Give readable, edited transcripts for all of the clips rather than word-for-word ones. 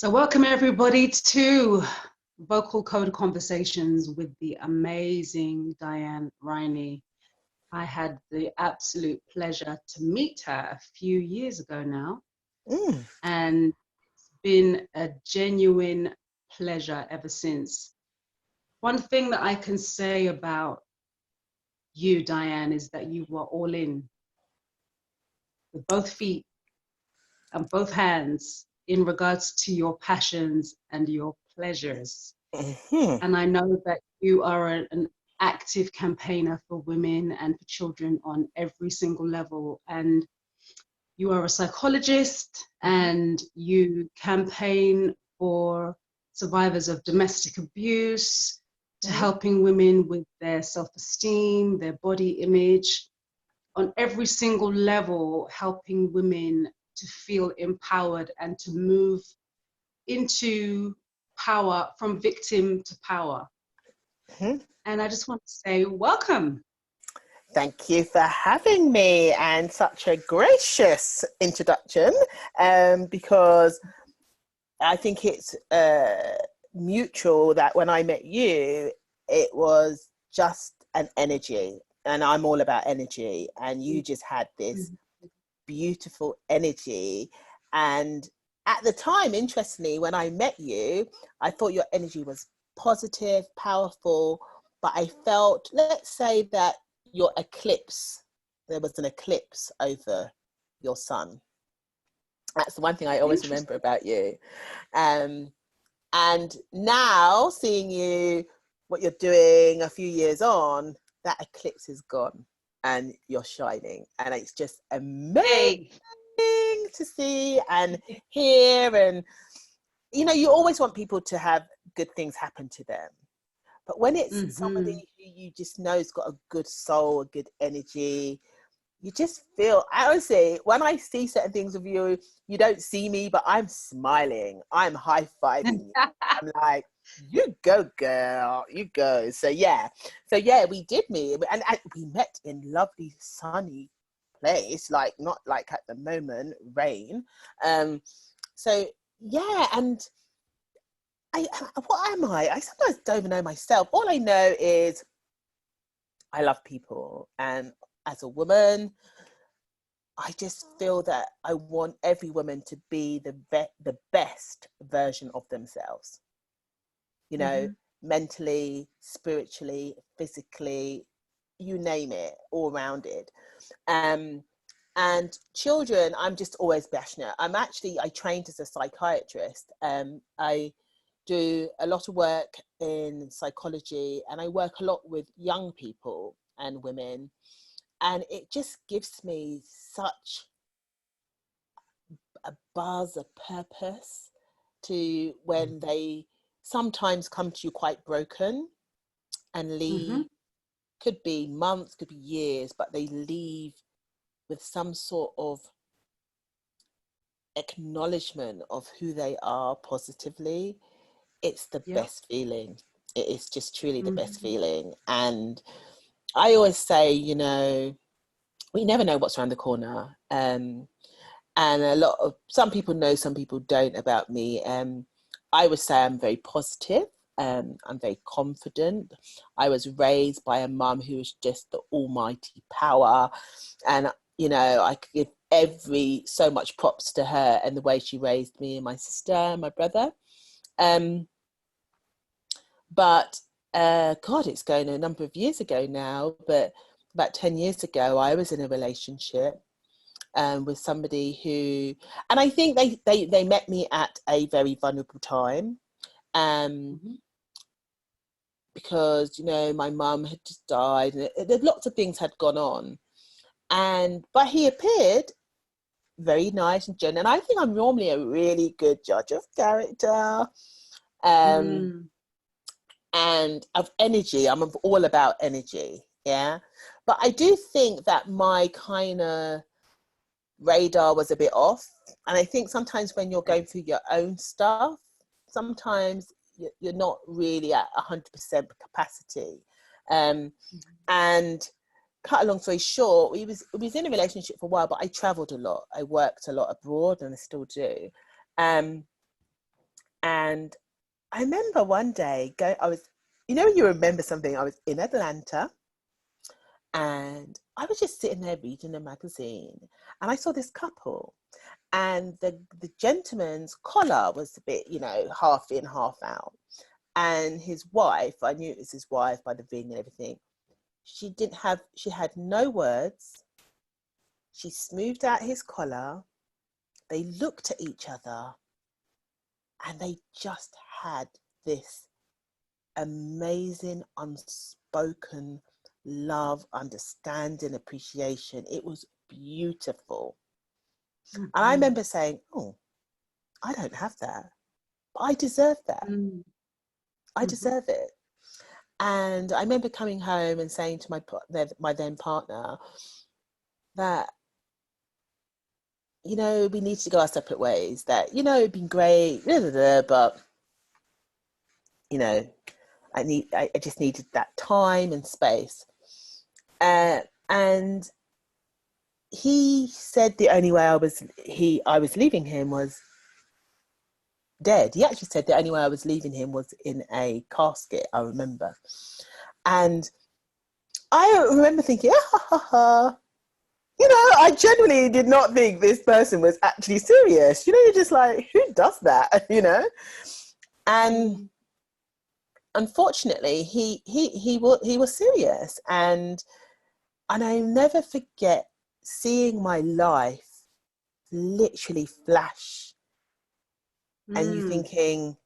So welcome everybody to Vocal Code Conversations with the amazing Diahanne Rhiney. I had the absolute pleasure to meet her a few years ago now. And it's been a genuine pleasure ever since. One thing that I can say about you, Diahanne, is that you were all in with both feet and both hands in regards to your passions and your pleasures. And I know that you are an active campaigner for women and for children on every single level. And you are a psychologist and you campaign for survivors of domestic abuse, to helping women with their self-esteem, their body image, on every single level, helping women to feel empowered and to move into power, from victim to power. And I just want to say welcome. Thank you for having me, and such a gracious introduction, because I think it's mutual that when I met you, it was just an energy, and I'm all about energy, and you just had this beautiful energy. And at the time, interestingly, when I met you, I thought your energy was positive, powerful, but I felt, let's say that your eclipse, there was an eclipse over your sun. That's the one thing I always remember about you. And now seeing you, what you're doing a few years on, that eclipse is gone and you're shining. And it's just amazing to see and hear. And, you know, you always want people to have good things happen to them. But when it's somebody who you just know has got a good soul, a good energy, you just feel, I would say, when I see certain things of you, you don't see me, but I'm smiling. I'm high-fiving you. I'm like, you go, girl, you go. So yeah, we did meet, and we met in lovely, sunny place, like not like at the moment, rain. So yeah, and what am I? I sometimes don't even know myself. All I know is I love people, and as a woman, I just feel that I want every woman to be the best version of themselves. You know, mentally, spiritually, physically, you name it, all rounded. And children, I'm just always passionate. I trained as a psychiatrist. I do a lot of work in psychology, and I work a lot with young people and women, and it just gives me such a buzz, a purpose to when they sometimes come to you quite broken and leave. Could be months, could be years, but they leave with some sort of acknowledgement of who they are positively. It's the best feeling. It is just truly the best feeling. And I always say, you know, we never know what's around the corner. And some people know, some people don't about me. I would say I'm very positive. I'm very confident. I was raised by a mum who was just the almighty power. And, you know, I could give so much props to her and the way she raised me and my sister and my brother. But God, it's going a number of years ago now, but about 10 years ago, I was in a relationship with somebody who, and I think they met me at a very vulnerable time, because, you know, my mum had just died, and lots of things had gone on, but he appeared very nice and genuine. And I think I'm normally a really good judge of character. And of energy. I'm all about energy, yeah. But I do think that my kind of radar was a bit off. And I think sometimes when you're going through your own stuff, sometimes you're not really at 100% capacity. And cut a long story short, we was in a relationship for a while, but I traveled a lot. I worked a lot abroad, and I still do. And I remember one day you remember something, I was in Atlanta and I was just sitting there reading a magazine and I saw this couple, and the gentleman's collar was a bit, half in, half out. And his wife, I knew it was his wife by the ring and everything. She had no words. She smoothed out his collar. They looked at each other and they just had this amazing, unspoken love, understanding, appreciation. It was beautiful. Mm-hmm. And I remember saying, oh, I don't have that, but I deserve that. Mm-hmm. I deserve it. And I remember coming home and saying to my then partner that, we need to go our separate ways, that, it'd been great, but, I just needed that time and space. And he said the only way I was leaving him was dead. He actually said the only way I was leaving him was in a casket, I remember. And I remember thinking, I genuinely did not think this person was actually serious. You're just like, who does that? And unfortunately, he was serious, and I never forget seeing my life literally flash, and you thinking,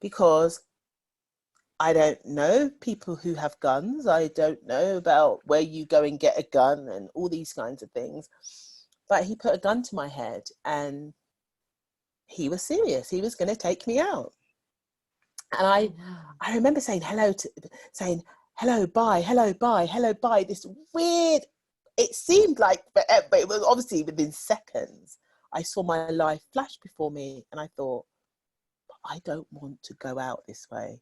because I don't know people who have guns. I don't know about where you go and get a gun and all these kinds of things. But he put a gun to my head and he was serious. He was going to take me out. And I remember saying hello, bye. This weird, it seemed like, but it was obviously within seconds. I saw my life flash before me and I thought, I don't want to go out this way.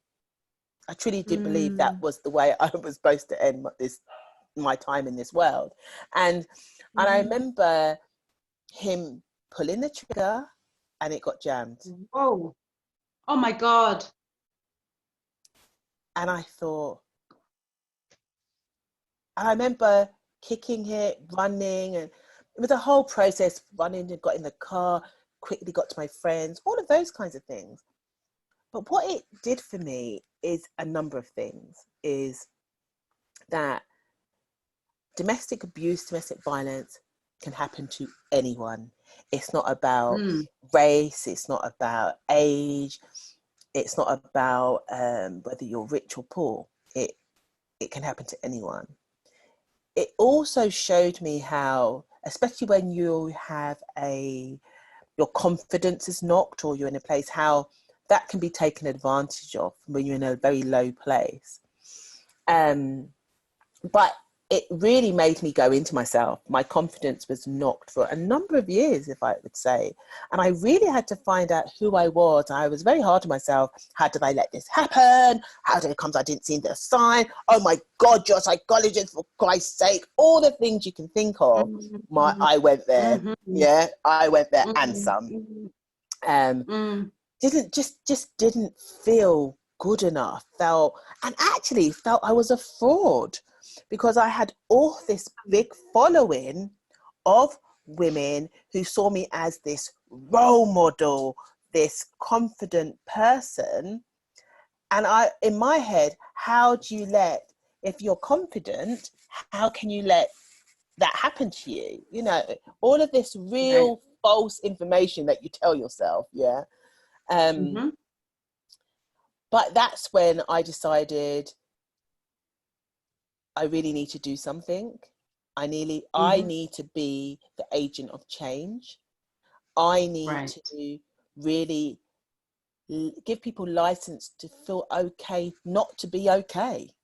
I truly did believe that was the way I was supposed to end my time in this world. And I remember him pulling the trigger and it got jammed. Oh my God. And I remember kicking it, running, and it was a whole process, running and got in the car, quickly got to my friends, all of those kinds of things. But what it did for me is a number of things, is that domestic abuse, domestic violence can happen to anyone. It's not about race, it's not about age, it's not about whether you're rich or poor. It can happen to anyone. It also showed me how, especially when you have your confidence is knocked or you're in a place, how that can be taken advantage of when you're in a very low place. But it really made me go into myself. My confidence was knocked for a number of years, if I would say. And I really had to find out who I was. I was very hard on myself. How did I let this happen? How did it come? I didn't see the sign. Oh my God, you're a psychologist, for Christ's sake. All the things you can think of. I went there. Yeah, I went there and some. Didn't feel good enough. Felt I was a fraud, because I had all this big following of women who saw me as this role model, this confident person. And in my head, if you're confident, how can you let that happen to you? All of this real false information that you tell yourself. Yeah. But that's when I decided I really need to do something. I need to be the agent of change. I need to really give people license to feel okay, not to be okay,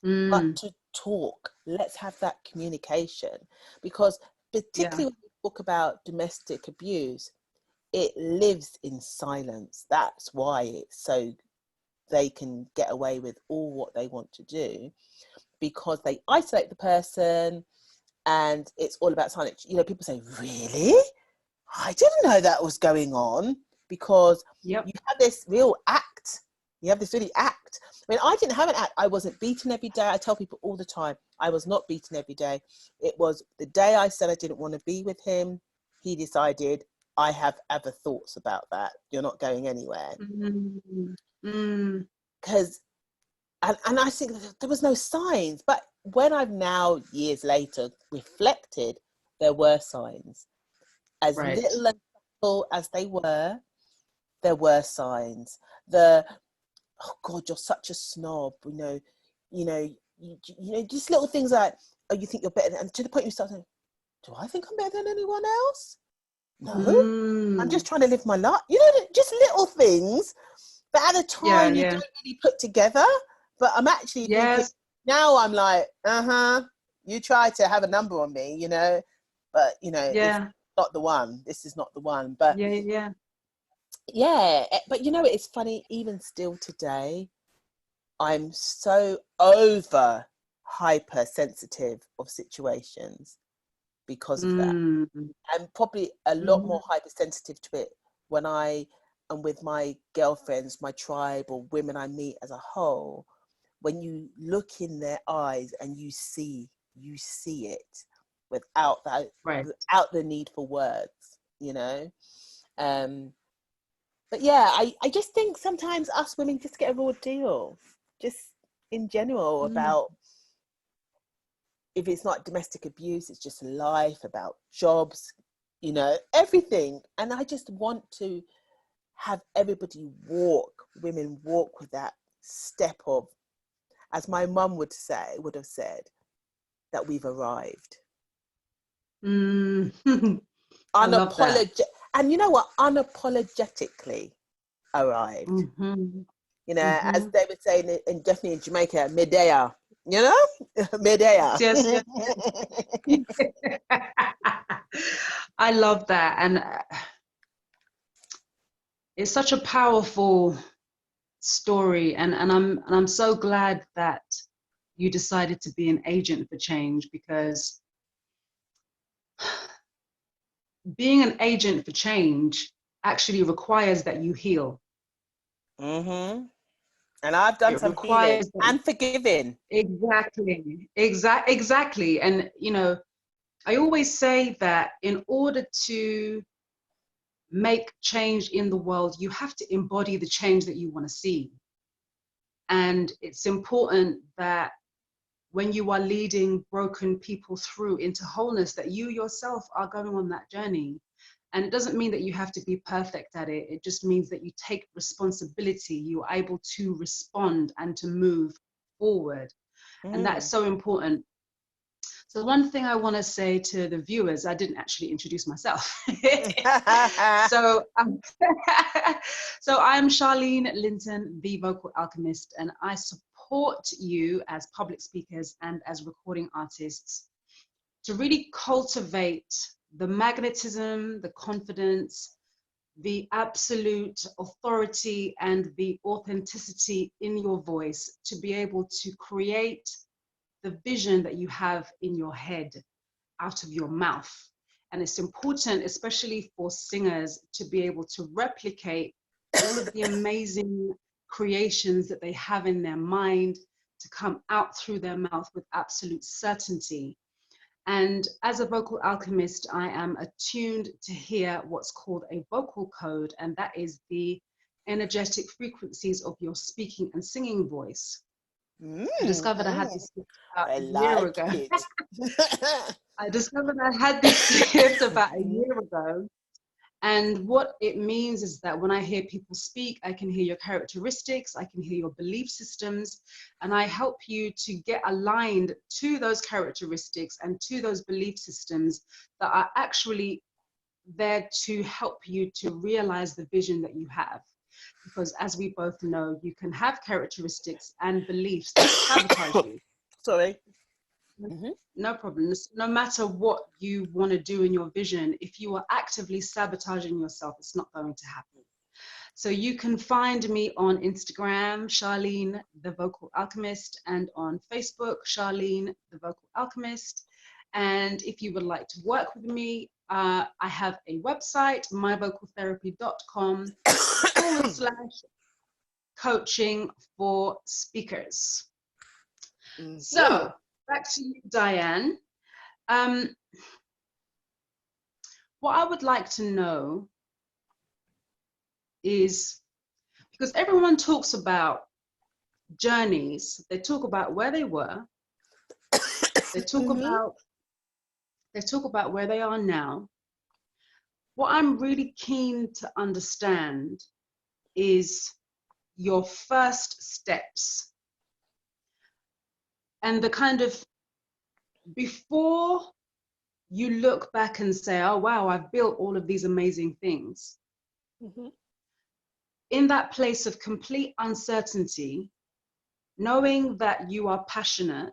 but to talk. Let's have that communication, because particularly when we talk about domestic abuse, it lives in silence. That's why they can get away with all what they want to do, because they isolate the person and it's all about silence. People say, really? I didn't know that was going on, because Yep. you have this real act. You have this really act. I mean, I didn't have an act. I wasn't beaten every day. I tell people all the time, I was not beaten every day. It was the day I said I didn't want to be with him, he decided, I have other thoughts about that. You're not going anywhere. Because, and I think there was no signs. But when I've now, years later, reflected, there were signs. As little and subtle as they were, there were signs. Oh God, you're such a snob, you know, just little things like, oh, you think you're better than, and to the point you start saying, do I think I'm better than anyone else? No, I'm just trying to live my life. Just little things that at the time you don't really put together. But I'm actually thinking, now I'm like, you try to have a number on me, but it's not the one. This is not the one. But but it's funny, even still today, I'm so over hypersensitive of situations because of that. I'm probably a lot more hypersensitive to it when I am with my girlfriends, my tribe, or women I meet as a whole. When you look in their eyes and you see it without that, without the need for words, But yeah, I just think sometimes us women just get a raw deal, just in general, about, if it's not domestic abuse, it's just life, about jobs, everything. And I just want to have everybody women walk with that step of, as my mum would have said, that we've arrived. And you know what? Unapologetically arrived. As they would say definitely in Jamaica, Medea. Medea. Yes. I love that, and it's such a powerful story, and I'm so glad that you decided to be an agent for change, because being an agent for change actually requires that you heal. And I've done some healing and forgiving. Exactly. And I always say that in order to make change in the world, you have to embody the change that you want to see. And it's important that when you are leading broken people through into wholeness, that you yourself are going on that journey. And it doesn't mean that you have to be perfect at it. It just means that you take responsibility. You are able to respond and to move forward. And that's so important. So one thing I want to say to the viewers, I didn't actually introduce myself. So I'm Sharleen Linton, the Vocal Alchemist, and I support you as public speakers and as recording artists to really cultivate the magnetism, the confidence, the absolute authority, and the authenticity in your voice to be able to create the vision that you have in your head out of your mouth. And it's important, especially for singers, to be able to replicate all of the amazing creations that they have in their mind to come out through their mouth with absolute certainty. And as a vocal alchemist, I am attuned to hear what's called a vocal code, and that is the energetic frequencies of your speaking and singing voice. I discovered I had this gift about a year ago. I discovered I had this gift about a year ago. And what it means is that when I hear people speak, I can hear your characteristics, I can hear your belief systems, and I help you to get aligned to those characteristics and to those belief systems that are actually there to help you to realize the vision that you have. Because as we both know, you can have characteristics and beliefs that sabotage you. Sorry. No problem. No matter what you want to do in your vision, if you are actively sabotaging yourself, it's not going to happen. So you can find me on Instagram, Sharleen, the Vocal Alchemist, and on Facebook, Sharleen, the Vocal Alchemist. And if you would like to work with me, I have a website, myvocaltherapy.com/coaching for speakers. Mm-hmm. So back to you, Diahanne. What I would like to know is, because everyone talks about journeys, they talk about where they were, they talk about where they are now. What I'm really keen to understand is your first steps and the kind of, before you look back and say, oh wow, I've built all of these amazing things. Mm-hmm. In that place of complete uncertainty, knowing that you are passionate,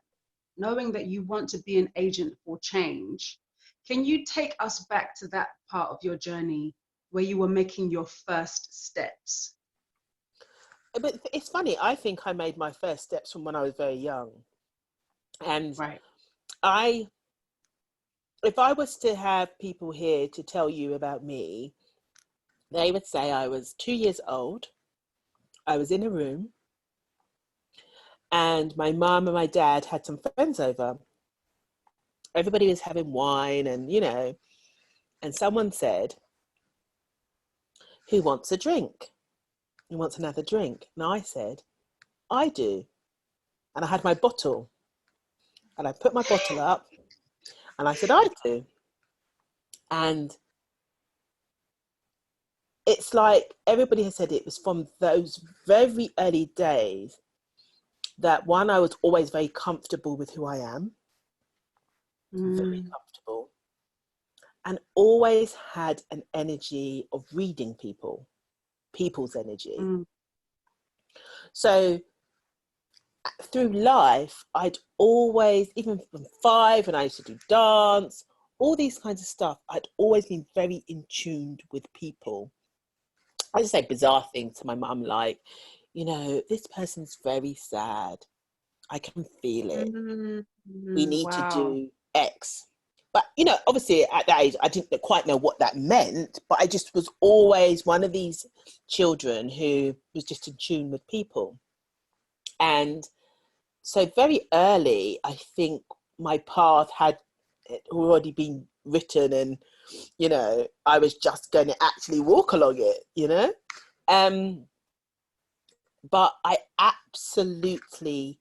knowing that you want to be an agent for change, can you take us back to that part of your journey where you were making your first steps? But it's funny, I think I made my first steps from when I was very young. And Right. if I was to have people here to tell you about me, they would say I was 2 years old. I was in a room and my mum and my dad had some friends over. Everybody was having wine and, and someone said, who wants a drink? Who wants another drink? And I said, I do. And I had my bottle and I put my bottle up and I said, I do. And it's like everybody has said, it was from those very early days that, one, I was always very comfortable with who I am, very comfortable, and always had an energy of reading people's energy. So through life, I'd always, even from 5, and I used to do dance, all these kinds of stuff, I'd always been very in tune with people. I just say bizarre things to my mum, like, this person's very sad. I can feel it. We need to do X. But, obviously at that age, I didn't quite know what that meant, but I just was always one of these children who was just in tune with people. And so very early, I think my path had already been written and, I was just going to actually walk along it, but I absolutely,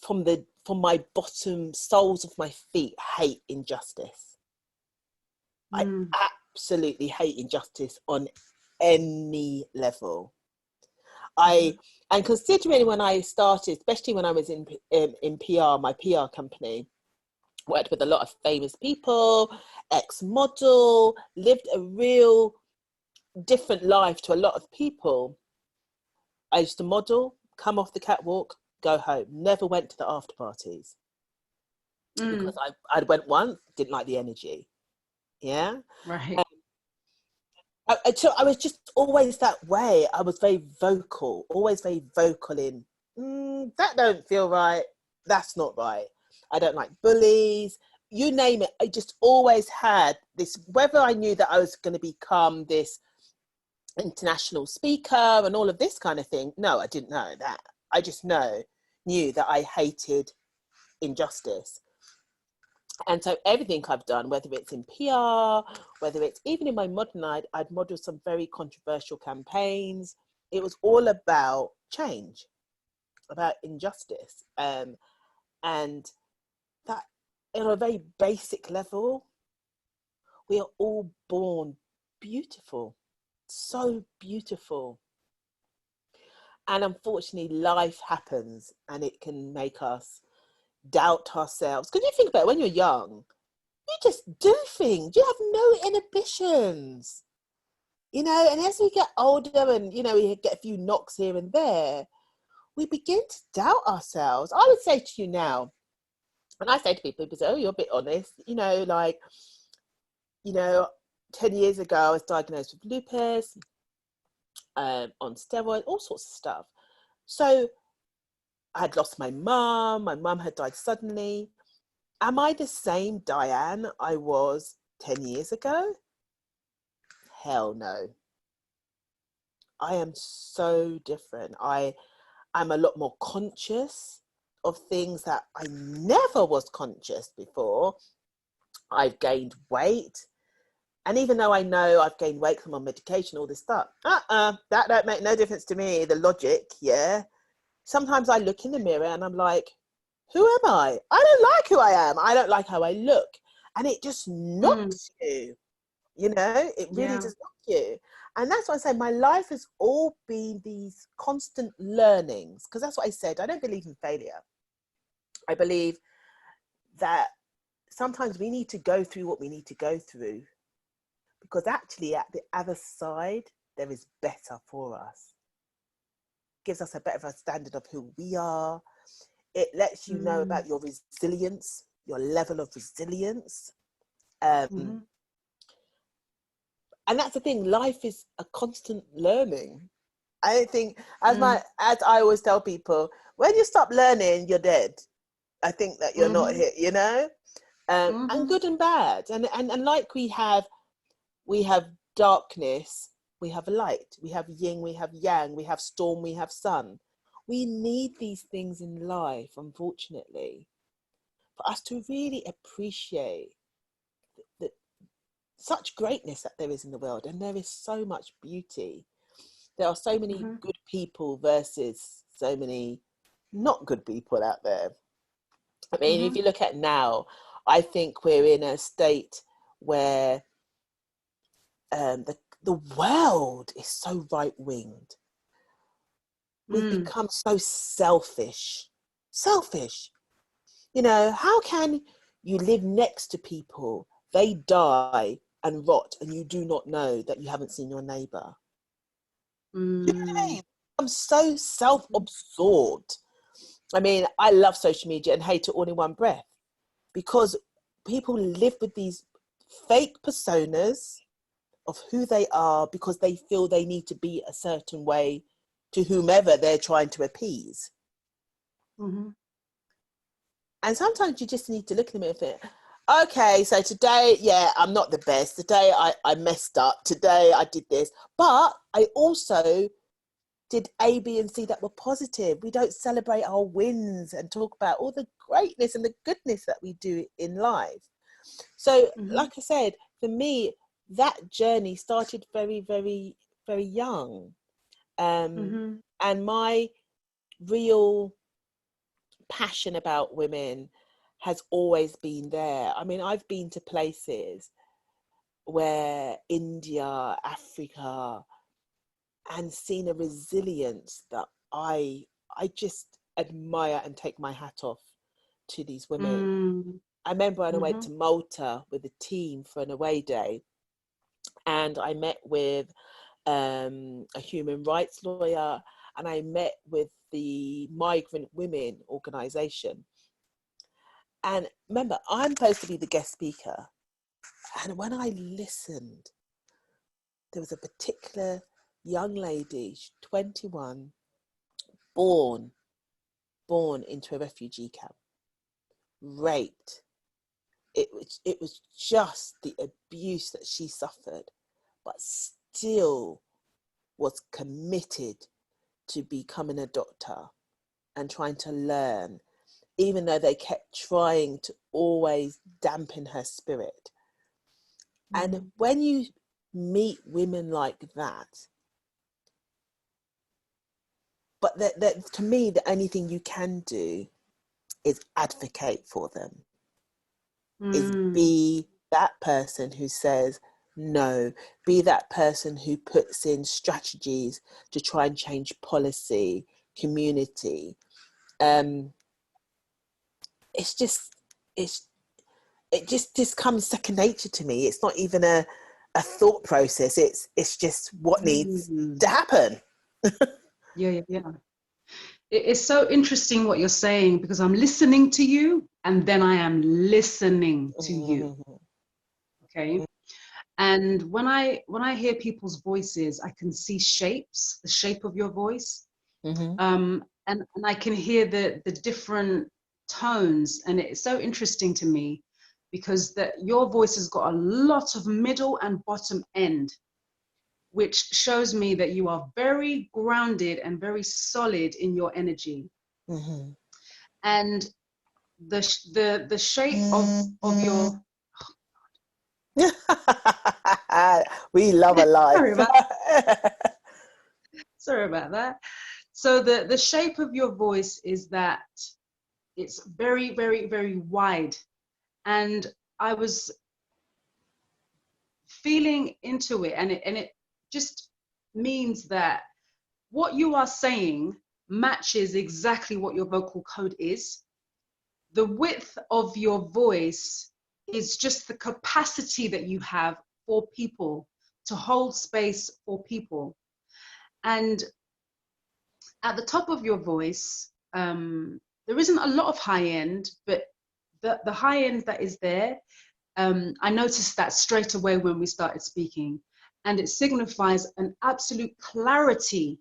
from my bottom soles of my feet, hate injustice. I absolutely hate injustice on any level. And considering when I started, especially when I was in PR, my PR company, worked with a lot of famous people, ex-model, lived a real different life to a lot of people. I used to model, come off the catwalk, go home. Never went to the after parties because I went once, didn't like the energy. Yeah, right. So I was just always that way. I was very vocal, always very vocal in that don't feel right. That's not right. I don't like bullies. You name it. I just always had this, whether I knew that I was going to become this international speaker and all of this kind of thing. No, I didn't know that. I just knew that I hated injustice. And so everything I've done, whether it's in PR, whether it's even in my modelling, I'd modelled some very controversial campaigns. It was all about change, about injustice. And that, on a very basic level, we are all born beautiful, so beautiful. And unfortunately, life happens and it can make us doubt ourselves. Because you think about it, when you're young, you just do things. You have no inhibitions. And as we get older and, we get a few knocks here and there, we begin to doubt ourselves. I would say to you now, and I say to people say, oh, you're a bit honest, 10 years ago, I was diagnosed with lupus, on steroids, all sorts of stuff. So I had lost my mum had died suddenly. Am I the same Diahanne I was 10 years ago? Hell no. I am so different. I'm a lot more conscious of things that I never was conscious before. I've gained weight. And even though I know I've gained weight from on medication, all this stuff, that don't make no difference to me. The logic, yeah. Sometimes I look in the mirror and I'm like, who am I? I don't like who I am. I don't like how I look. And it just knocks you, you know, it really Yeah. does knock you. And that's what I say, my life has all been these constant learnings, because that's what I said. I don't believe in failure. I believe that sometimes we need to go through what we need to go through, because actually at the other side, there is better for us. Gives us a better standard of who we are. It lets you know about your resilience, your level of resilience. And that's the thing, life is a constant learning. I don't think, as I always tell people, when you stop learning, you're dead. I think that you're not here, you know? And good and bad. And like we have darkness, we have light, we have yin, we have yang, we have storm, we have sun. We need these things in life, unfortunately, for us to really appreciate such greatness that there is in the world. And there is so much beauty. There are so many good people versus so many not good people out there. I mean, if you look at now, I think we're in a state where the world is so right-winged. We've become so selfish. You know, how can you live next to people, they die and rot, and you do not know that you haven't seen your neighbour? You know what I mean? I'm so self-absorbed. I mean, I love social media and hate it all in one breath, because people live with these fake personas of who they are because they feel they need to be a certain way to whomever they're trying to appease. And sometimes you just need to look at them and think, okay, so today, yeah, I'm not the best. Today I messed up. Today I did this. But I also did A, B, and C that were positive. We don't celebrate our wins and talk about all the greatness and the goodness that we do in life. So, like I said, for me, that journey started very, very, very young. And my real passion about women has always been there. I mean, I've been to places where India, Africa, and seen a resilience that I just admire and take my hat off to these women. I remember when I went to Malta with a team for an away day, and I met with a human rights lawyer, and I met with the Migrant Women Organisation. And remember, I'm supposed to be the guest speaker. And when I listened, there was a particular young lady, 21, born into a refugee camp, raped. It was just the abuse that she suffered, but still was committed to becoming a doctor and trying to learn, even though they kept trying to always dampen her spirit. And when you meet women like that, but that to me, the only thing you can do is advocate for them, is be that person who says no, be that person who puts in strategies to try and change policy, community. It just comes second nature to me. It's not even a thought process. It's just what needs to happen. Yeah. It's so interesting what you're saying, because I'm listening to you and then I am listening to you. Okay. And when I hear people's voices, I can see shapes, the shape of your voice. And I can hear the different tones, and it's so interesting to me because that your voice has got a lot of middle and bottom end, which shows me that you are very grounded and very solid in your energy. Mm-hmm. And the shape of your we love a life. Sorry about that. So the shape of your voice is that it's very, very, very wide. And I was feeling into it, and it just means that what you are saying matches exactly what your vocal code is. The width of your voice is just the capacity that you have for people, to hold space for people. And at the top of your voice, there isn't a lot of high end, but the high end that is there, I noticed that straight away when we started speaking. And it signifies an absolute clarity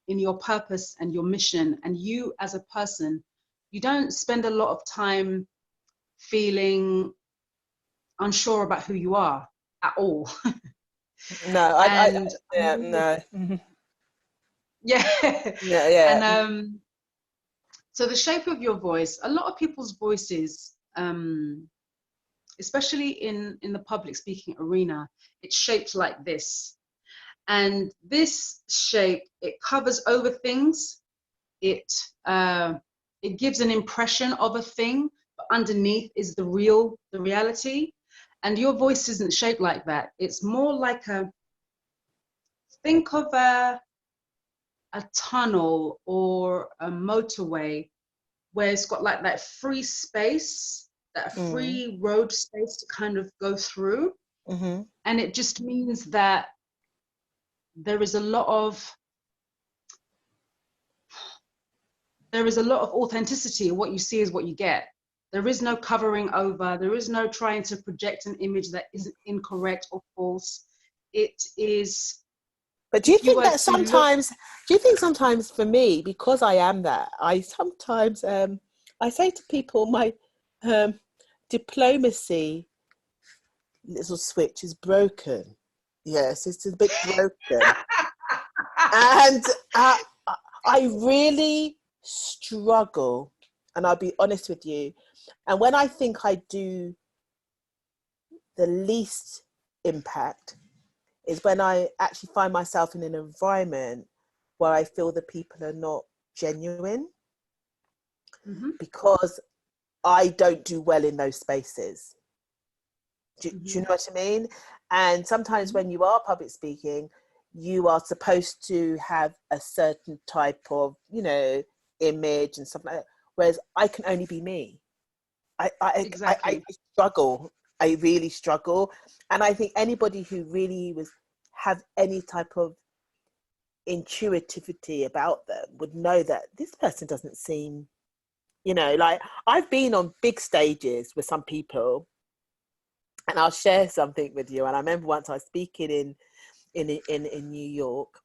in your purpose and your mission. And you as a person, you don't spend a lot of time feeling unsure about who you are at all. No, yeah, no. Yeah. Yeah, yeah. And so the shape of your voice, a lot of people's voices, especially in the public speaking arena, it's shaped like this. And this shape, it covers over things. It gives an impression of a thing, but underneath is the reality. And your voice isn't shaped like that. It's more like think of a tunnel or a motorway where it's got like that free space, that free road space to kind of go through. Mm-hmm. And it just means that there is a lot of authenticity. What you see is what you get. There is no covering over. There is no trying to project an image that isn't incorrect or false. It is. But do you think sometimes for me, because I am that, I sometimes I say to people, my diplomacy little switch is broken. Yes, it's a bit broken. And I really struggle, and I'll be honest with you. And when I think I do the least impact is when I actually find myself in an environment where I feel the people are not genuine, because I don't do well in those spaces. Do you know what I mean? And sometimes when you are public speaking, you are supposed to have a certain type of, image and stuff like that. Whereas I can only be me. I struggle. I really struggle. And I think anybody who really have any type of intuitivity about them would know that this person doesn't seem, like I've been on big stages with some people, and I'll share something with you. And I remember once I was speaking in New York,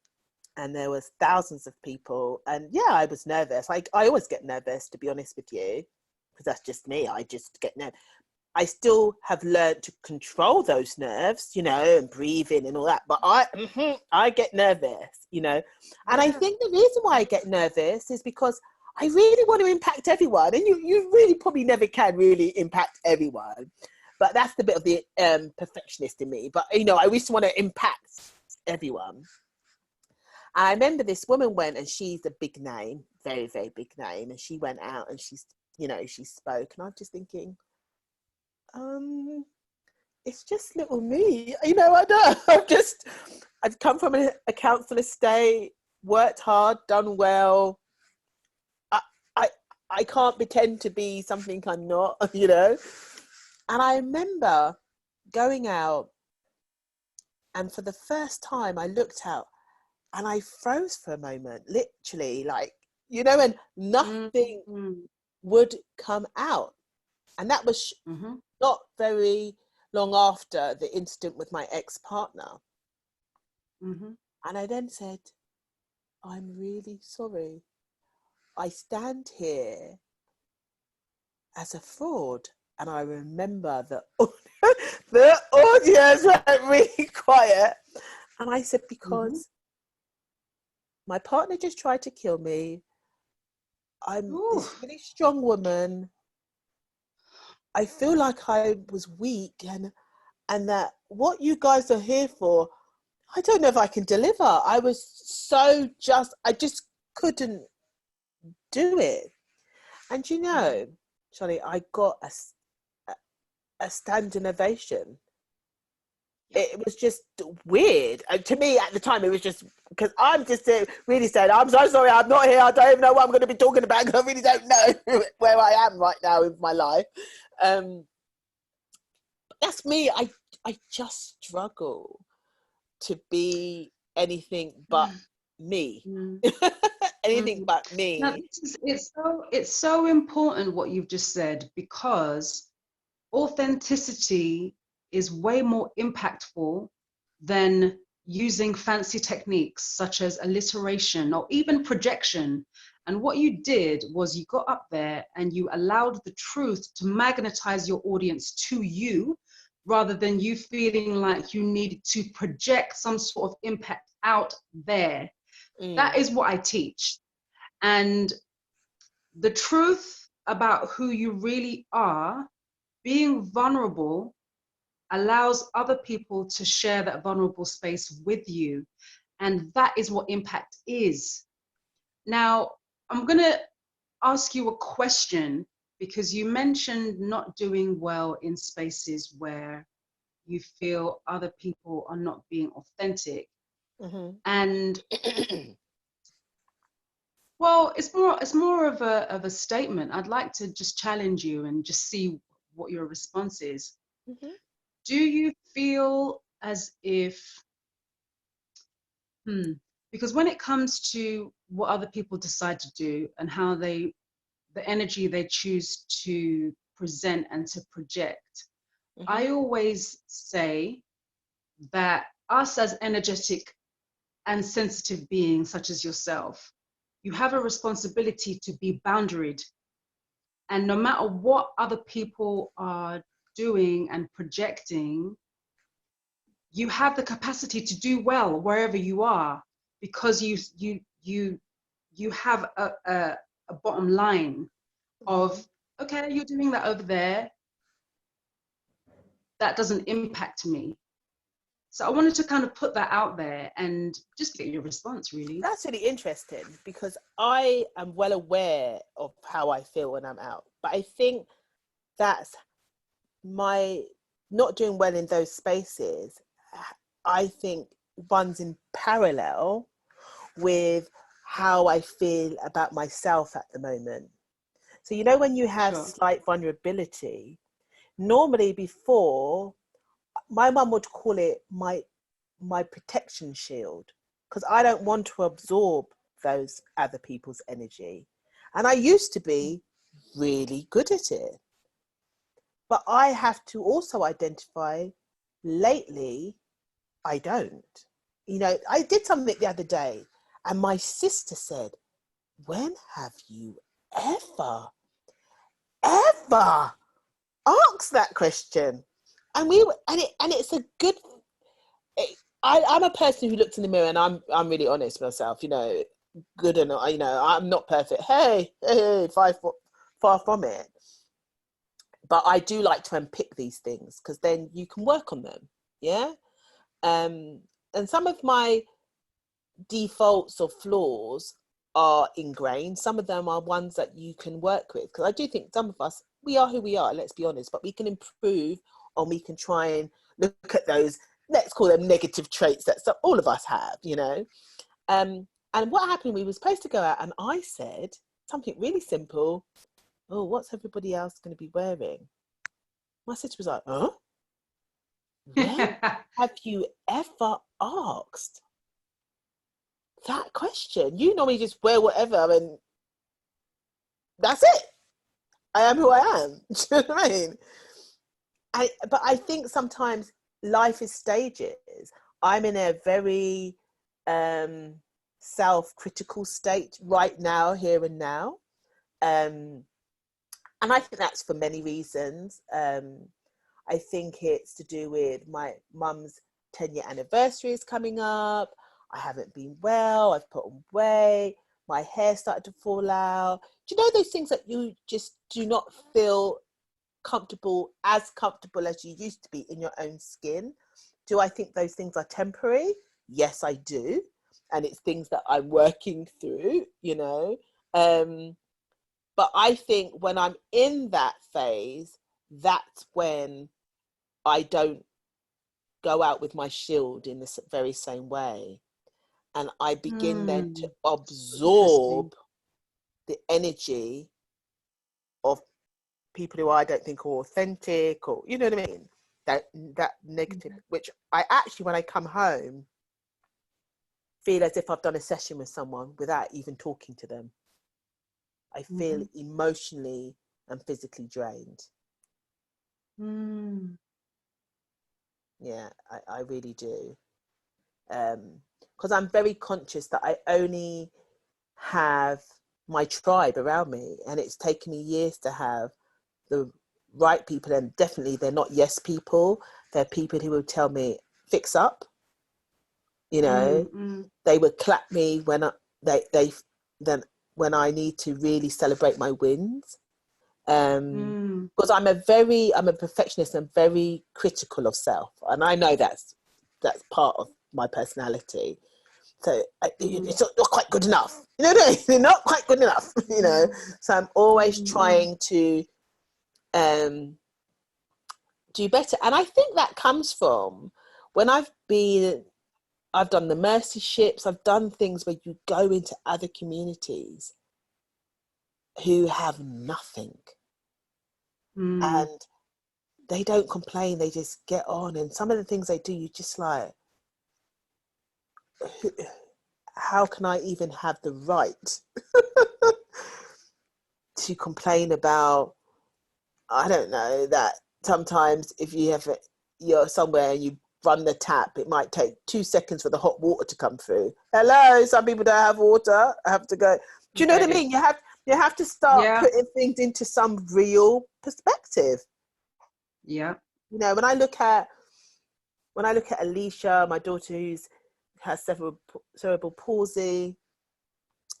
and there was thousands of people, and yeah, I was nervous. I always get nervous, to be honest with you, because that's just me. I just get nervous. I still have learned to control those nerves, and breathe in and all that. But I get nervous, And I think the reason why I get nervous is because I really want to impact everyone. And you really probably never can really impact everyone. But that's the bit of the perfectionist in me. But, I always want to impact everyone. And I remember this woman went, and she's a big name, very, very big name. And she went out and she spoke. And I'm just thinking, it's just little me. I know. I've come from a council estate, worked hard, done well. I can't pretend to be something I'm not, And I remember going out, and for the first time I looked out and I froze for a moment, literally, like, and nothing would come out. And that was not very long after the incident with my ex-partner. And I then said, I'm really sorry. I stand here as a fraud. And I remember that the audience went really quiet. And I said, because my partner just tried to kill me. I'm this really strong woman. I feel like I was weak, and that what you guys are here for, I don't know if I can deliver. I just couldn't do it. And you know, Charlie, I got a standing ovation. It was just weird. And to me at the time, it was just because I'm just really saying, I'm so sorry, I'm not here. I don't even know what I'm going to be talking about because I really don't know where I am right now in my life. That's me. I just struggle to be anything but me. Anything but me. Now, it's so important what you've just said, because authenticity is way more impactful than using fancy techniques such as alliteration or even projection. And what you did was you got up there and you allowed the truth to magnetize your audience to you, rather than you feeling like you needed to project some sort of impact out there. That is what I teach. And the truth about who you really are, being vulnerable, allows other people to share that vulnerable space with you. And that is what impact is. Now, I'm going to ask you a question, because you mentioned not doing well in spaces where you feel other people are not being authentic. And well, it's more of a statement. I'd like to just challenge you and just see what your response is. Do you feel as if, because when it comes to what other people decide to do and how the energy they choose to present and to project, I always say that us as energetic and sensitive beings such as yourself, you have a responsibility to be boundaried. And no matter what other people are doing and projecting, you have the capacity to do well wherever you are, because you have a bottom line of, okay, you're doing that over there, that doesn't impact me. So I wanted to kind of put that out there and just get your response, really. That's really interesting, because I am well aware of how I feel when I'm out. But I think that's my not doing well in those spaces, I think runs in parallel with how I feel about myself at the moment. So, you know, when you have slight vulnerability, normally before, my mum would call it my protection shield, because I don't want to absorb those other people's energy. And I used to be really good at it. But I have to also identify, lately, I don't. You know, I did something the other day and my sister said, when have you ever asked that question? And it's a good, I'm a person who looks in the mirror and I'm really honest with myself, you know, good and, you know, I'm not perfect. Hey, far from it. But I do like to unpick these things, because then you can work on them. Yeah. And some of my defaults or flaws are ingrained. Some of them are ones that you can work with, because I do think some of us, we are who we are, let's be honest, but we can improve, or we can try and look at those, let's call them negative traits that all of us have, you know. And what happened, we were supposed to go out and I said something really simple. Oh, what's everybody else going to be wearing? My sister was like, huh? When have you ever asked that question? You normally just wear whatever and that's it. I am who I am. Do you know what I mean? But I think sometimes life is stages. I'm in a very self-critical state right now, here and now. And I think that's for many reasons. I think it's to do with my mum's 10-year anniversary is coming up. I haven't been well. I've put on weight. My hair started to fall out. Do you know those things that you just do not feel as comfortable as you used to be in your own skin? Do I think those things are temporary? Yes, I do. And it's things that I'm working through, you know. But I think when I'm in that phase, that's when I don't go out with my shield in the very same way. And I begin then to absorb the energy of people who I don't think are authentic, or, you know what I mean? That negative, which I actually, when I come home, feel as if I've done a session with someone without even talking to them. I feel emotionally and physically drained. Yeah, I really do. Because I'm very conscious that I only have my tribe around me, and it's taken me years to have the right people, and definitely they're not yes people. They're people who will tell me, fix up, you know. They would clap me when when I need to really celebrate my wins. Because I'm a perfectionist and very critical of self, and I know that's part of my personality. So it's not quite good enough, you know. They're not quite good enough, you know. So I'm always trying to do better, and I think that comes from when I've done the mercy ships. I've done things where you go into other communities who have nothing. And they don't complain, they just get on. And some of the things they do, you just like, how can I even have the right to complain about, I don't know, that sometimes if you're somewhere and you run the tap, it might take 2 seconds for the hot water to come through. Hello, some people don't have water. I have to go. Do you know what I mean? You have to start putting things into some real perspective. Yeah. You know, when I look at Alicia, my daughter, who has cerebral palsy,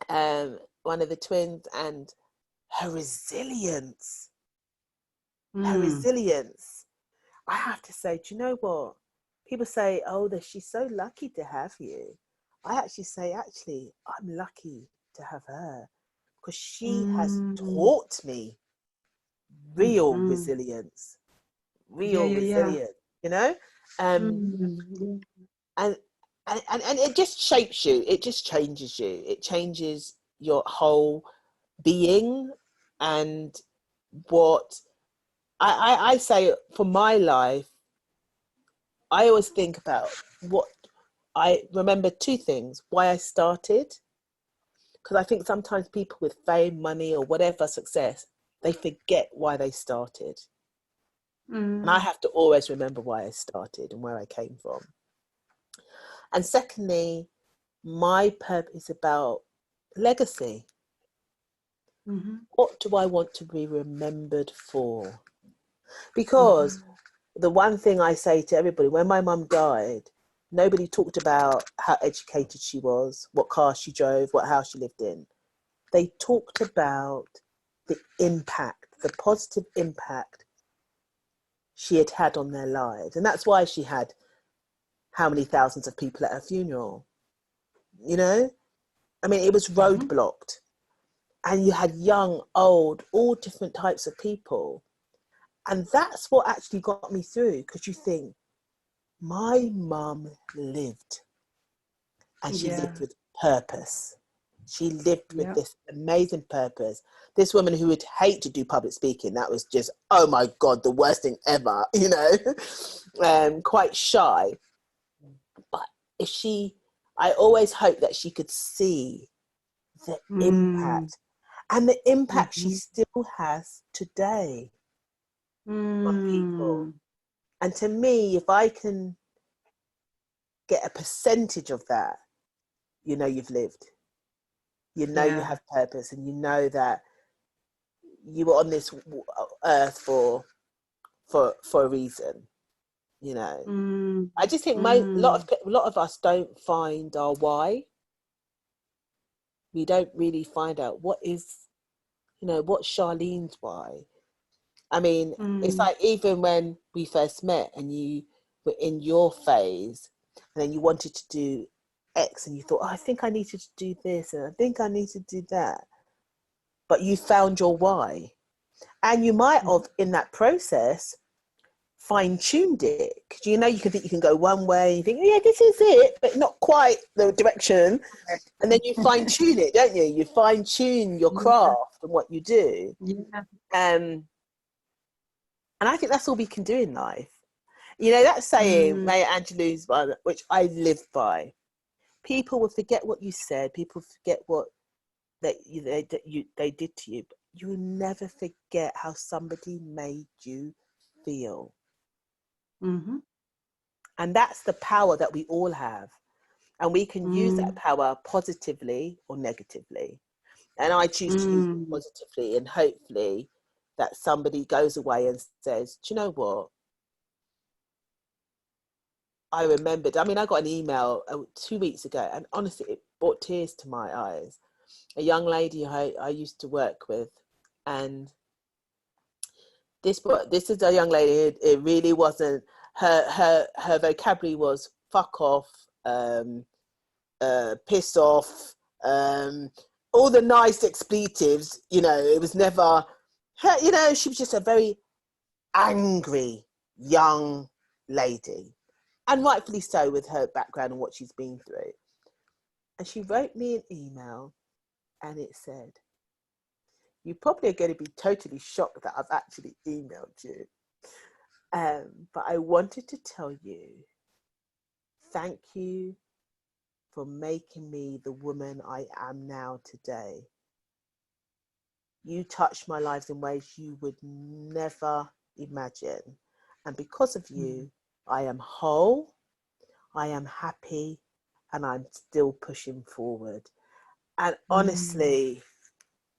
one of the twins, and her resilience, I have to say, do you know what? People say, oh, she's so lucky to have you. I actually say, I'm lucky to have her, because she has taught me real resilience, resilience, you know? And it just shapes you. It just changes you. It changes your whole being. And what I say for my life, I always think about what I remember. 2 things: why I started, because I think sometimes people with fame, money, or whatever success, they forget why they started. And I have to always remember why I started and where I came from. And secondly, my purpose is about legacy. What do I want to be remembered for? Because the one thing I say to everybody, when my mum died, nobody talked about how educated she was, what car she drove, what house she lived in. They talked about the impact, the positive impact she had on their lives. And that's why she had how many thousands of people at her funeral, you know? I mean, it was roadblocked. And you had young, old, all different types of people. And that's what actually got me through, because you think, my mum lived, and she lived with purpose. She lived with this amazing purpose. This woman who would hate to do public speaking, that was just, oh my God, the worst thing ever, you know, quite shy. But I always hoped that she could see the impact, and the impact she still has today on people. And to me, if I can get a percentage of that, you know, you've lived, you know, you have purpose, and you know that you were on this earth for a reason, you know. I just think a lot of us don't find our why. We don't really find out what is, you know, what's Charlene's why. I mean, it's like even when we first met and you were in your phase and then you wanted to do X and you thought, oh, I think I needed to do this and I think I need to do that. But you found your why. And you might have, in that process, fine-tuned it. Because you know, you can think you can go one way, you think, yeah, this is it, but not quite the direction. And then you fine-tune it, don't you? You fine-tune your craft and what you do. Yeah. And I think that's all we can do in life. You know, that saying, Maya Angelou's one, which I live by. People will forget what you said. People forget what they did to you. But you will never forget how somebody made you feel. And that's the power that we all have. And we can use that power positively or negatively. And I choose to use it positively, and hopefully that somebody goes away and says, do you know what? I remembered, I mean, I got an email 2 weeks ago, and honestly, it brought tears to my eyes. A young lady I used to work with, and this is a young lady, it really wasn't, her vocabulary was fuck off, piss off, all the nice expletives, you know. It was never her, you know. She was just a very angry young lady, and rightfully so with her background and what she's been through. And she wrote me an email and it said, you probably are going to be totally shocked that I've actually emailed you, but I wanted to tell you thank you for making me the woman I am now today. You touched my life in ways you would never imagine. And because of you, I am whole, I am happy, and I'm still pushing forward. And honestly,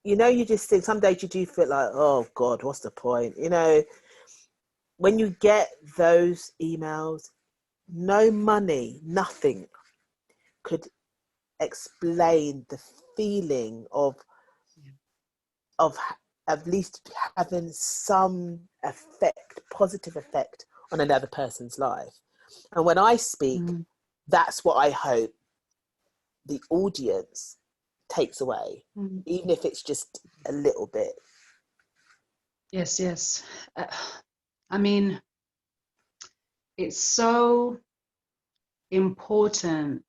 you know, you just think some days you do feel like, oh God, what's the point? You know, when you get those emails, no money, nothing could explain the feeling of at least having some effect, positive effect on another person's life. And when I speak, that's what I hope the audience takes away, even if it's just a little bit. Yes. I mean, it's so important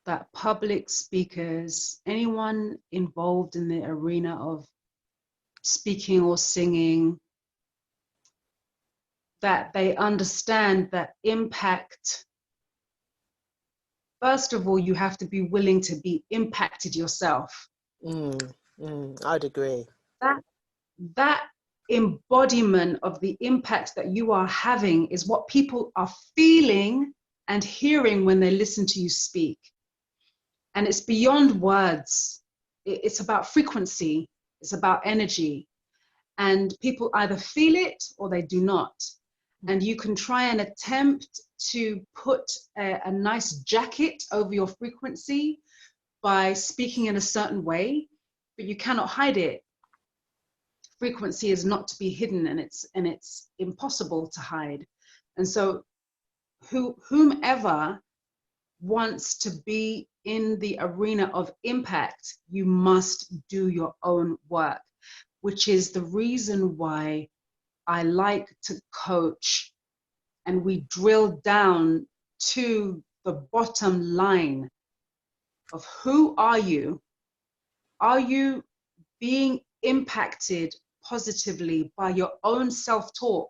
that public speakers, anyone involved in the arena of speaking or singing, that they understand that impact. First of all, you have to be willing to be impacted yourself. I'd agree. That embodiment of the impact that you are having is what people are feeling and hearing when they listen to you speak. And it's beyond words. It's about frequency. It's about energy. And people either feel it or they do not. And you can try and attempt to put a nice jacket over your frequency by speaking in a certain way, but you cannot hide it. Frequency is not to be hidden, and it's impossible to hide. And so whomever wants to be in the arena of impact, you must do your own work, which is the reason why I like to coach, and we drill down to the bottom line of who are you? Are you being impacted positively by your own self-talk?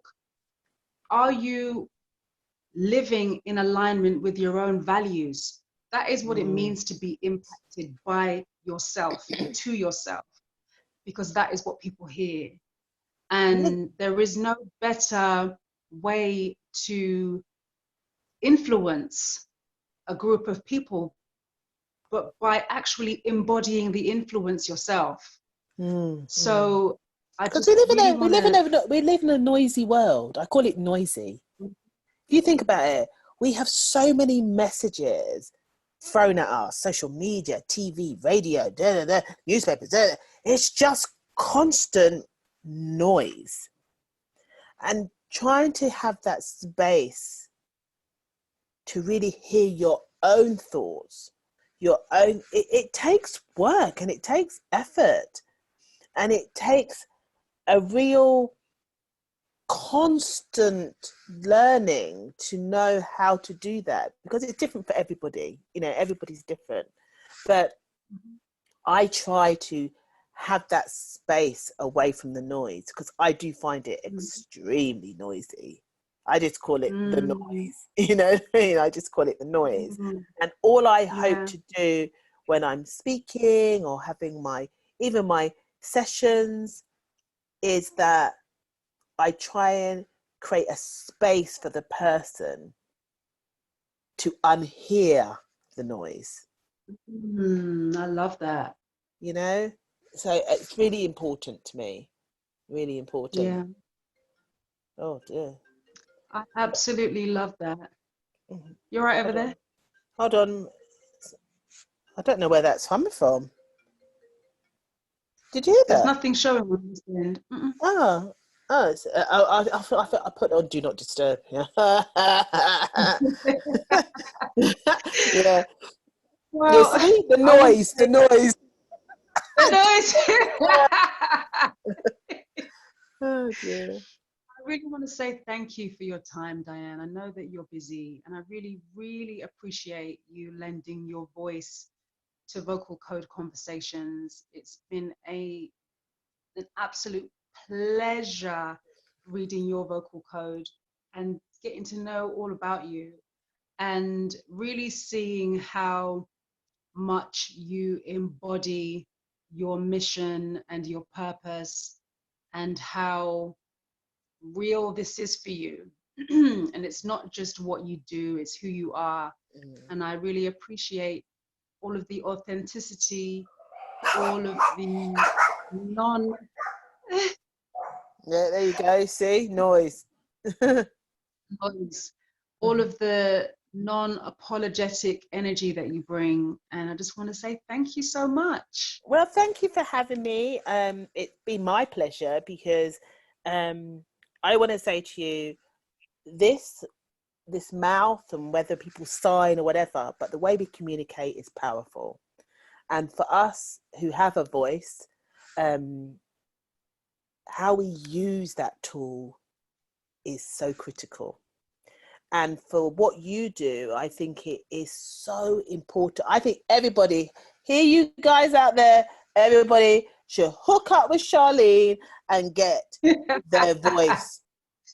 Are you living in alignment with your own values? That is what it means to be impacted by yourself, to yourself, because that is what people hear. And there is no better way to influence a group of people but by actually embodying the influence yourself. So I Because just really we want live in a noisy world. I call it noisy. to. If you think about it, we have so many messages thrown at us: social media, TV, radio, newspapers. It's just constant noise. And trying to have that space to really hear your own thoughts, it takes work and it takes effort and it takes a real constant learning to know how to do that, because it's different for everybody. Everybody's different. But I try to have that space away from the noise, because I do find it extremely noisy. I just call it the noise. I just call it the noise. And all I hope to do when I'm speaking or having my sessions is that I try and create a space for the person to unhear the noise. I love that. So it's really important to me. Really important. Yeah. Oh dear. I absolutely love that. You're right over there? Hold on. I don't know where that's coming from. Did you hear There's that? nothing showing on this end. Oh, it's, I put on Do Not Disturb. Yeah. Yeah. You Well, see the I want to noise. say The noise. the noise. Oh dear. I really want to say thank you for your time, Diahanne. I know that you're busy, and I really, really appreciate you lending your voice to Vocal Code Conversations. It's been an absolute pleasure reading your vocal code and getting to know all about you, and really seeing how much you embody your mission and your purpose, and how real this is for you. And it's not just what you do, it's who you are. And I really appreciate all of the authenticity, all of the non Yeah, there you go. See, noise. noise, all of the non-apologetic energy that you bring. And I just want to say thank you so much. Well, thank you for having me. It's been my pleasure, because I want to say to you, this mouth, and whether people sign or whatever, but the way we communicate is powerful. And for us who have a voice, how we use that tool is so critical. And for what you do, I think it is so important. I think everybody, here, you guys out there, everybody should hook up with Sharleen and get their voice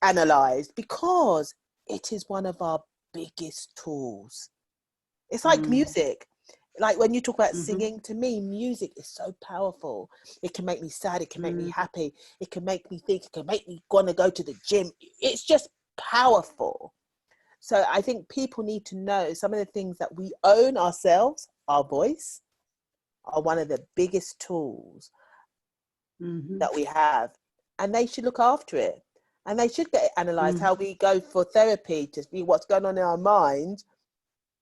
analysed, because it is one of our biggest tools. It's like music. Like when you talk about singing, to me, music is so powerful. It can make me sad. It can make me happy. It can make me think. It can make me want to go to the gym. It's just powerful. So I think people need to know some of the things that we own ourselves. Our voice are one of the biggest tools that we have, and they should look after it, and they should get it analysed. How we go for therapy to see what's going on in our mind.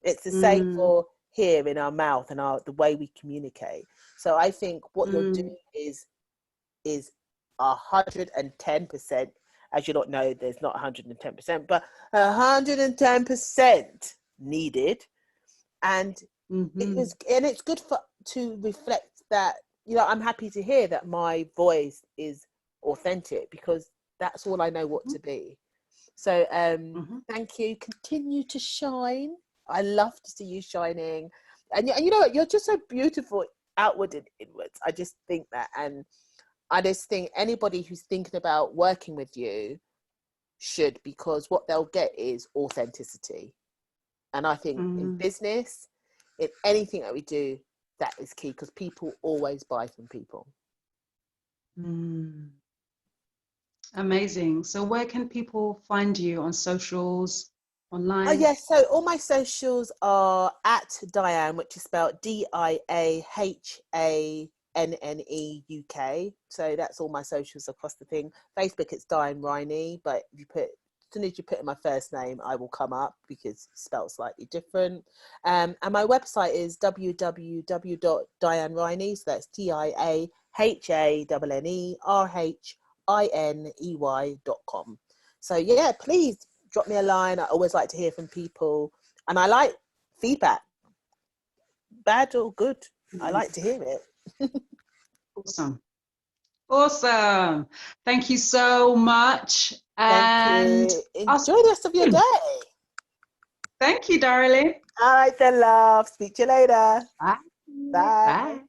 It's the same for here in our mouth and the way we communicate. So I think what you're doing is 110%. As you don't know, there's not 110%, but 110% needed. And it's good to reflect that, I'm happy to hear that my voice is authentic, because that's all I know what to be. So thank you. Continue to shine. I love to see you shining. And you know what? You're just so beautiful outward and inwards. I just think that. And I just think anybody who's thinking about working with you should, because what they'll get is authenticity. And I think in business, in anything that we do, that is key, because people always buy from people. Amazing. So where can people find you on socials, online? Oh, yes. So all my socials are at Diahanne, which is spelled Diahanne. NNE UK. So that's all my socials across the thing. Facebook, it's Diahanne Rhiney, but if you put, as soon as you put in my first name, I will come up because it's spelled slightly different. And my website is www.diahannerhiney, so that's DiahanneRhiney.com. So yeah, please drop me a line. I always like to hear from people, and I like feedback, bad or good. I like to hear it. Awesome. Thank you so much. And thank you. Enjoy the rest of your day. Thank you, darling. All right then, love. Speak to you later. Bye. Bye. Bye.